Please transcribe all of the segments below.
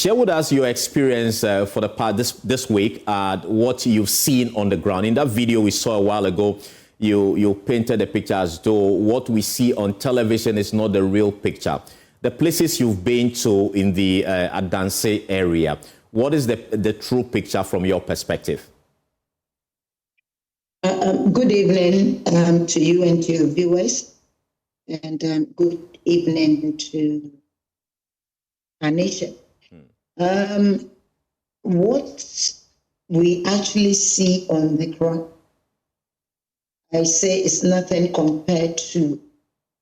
Share with us your experience for the part this week, what you've seen on the ground. In that video we saw a while ago, you painted the picture as though what we see on television is not the real picture. The places you've been to in the Galamsey area, what is the true picture from your perspective? Good evening to you and to your viewers, and good evening to our nation. What we actually see on the ground, I say, is nothing compared to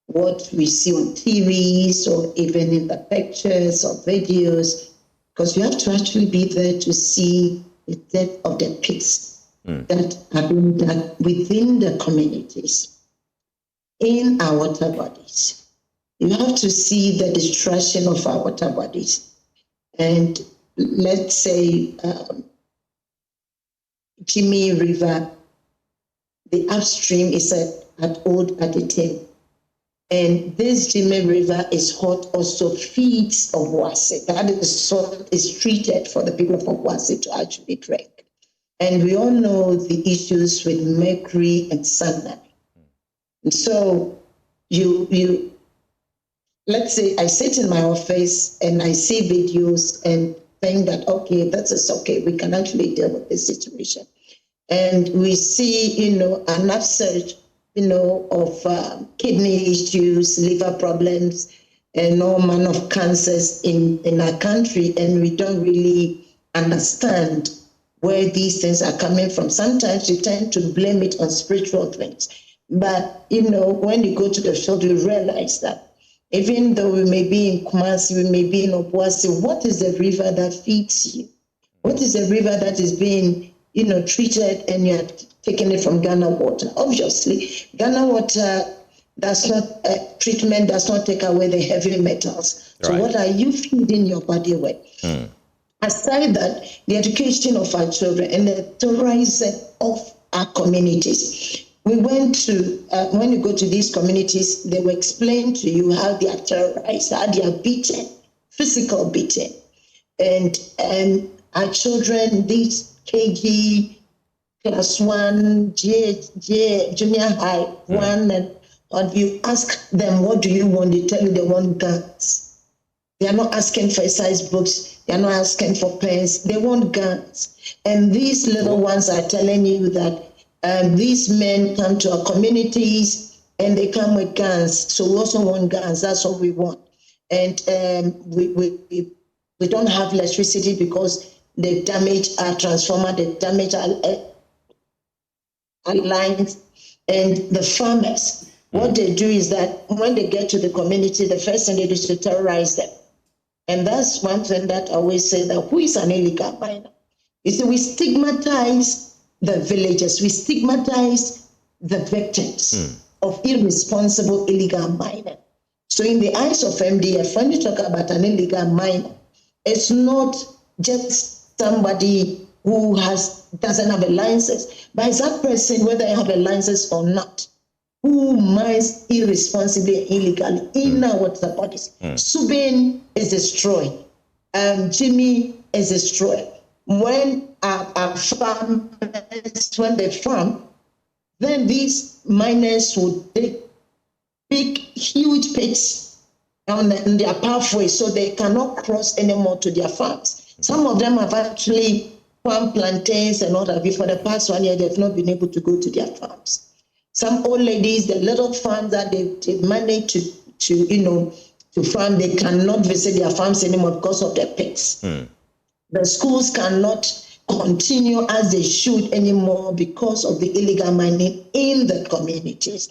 what we see on TVs or even in the pictures or videos, because you have to actually be there to see the depth of the pits that are being done within the communities, in our water bodies. You have to see the destruction of our water bodies. And let's say Jimmy River, the upstream is at Old Aditim. And this Jimmy River is what also feeds Obuasi. That is salt is treated for the people of Obuasi to actually drink. And we all know the issues with mercury and cyanide. And so you let's say I sit in my office and I see videos and think that, okay, that is okay, we can actually deal with this situation. And we see, an upsurge, of kidney issues, liver problems, and all manner of cancers in our country, and we don't really understand where these things are coming from. Sometimes we tend to blame it on spiritual things. But, when you go to the field, you realize that even though we may be in Kumasi, we may be in Obuasi, what is the river that feeds you? What is the river that is being, treated and you're taking it from Ghana water? Obviously, Ghana water treatment does not take away the heavy metals. Right. So what are you feeding your body with? Aside that, the education of our children and the terrorizing of our communities. We went to, when you go to these communities, they will explain to you how they are terrorized, how they are beaten, physical beating. And our children, these KG, class 1, junior high, 1, and you ask them, what do you want? They tell you they want guns. They are not asking for exercise books. They are not asking for pens. They want guns. And these little ones are telling you that these men come to our communities and they come with guns. So we also want guns. That's what we want. And we don't have electricity because they damage our transformer, they damage our lines. And the farmers, what they do is that when they get to the community, the first thing they do is to terrorize them. And that's one thing that I always say, that who is an illegal miner? You see, we stigmatize the villagers, we stigmatize the victims of irresponsible illegal mining. So in the eyes of MDF, when you talk about an illegal miner, it's not just somebody who doesn't have a license, but it's that person, whether they have a license or not, who mines irresponsibly and illegally in our water bodies. Subin is destroyed. Jimmy is destroyed. When our farmers, when they farm, then these miners would dig big, huge pits on their pathway so they cannot cross anymore to their farms. Some of them have actually farmed plantains and all that. For the past 1 year, they've not been able to go to their farms. Some old ladies, the little farms that they manage to farm, they cannot visit their farms anymore because of the pits. The schools cannot continue as they should anymore because of the illegal mining in the communities.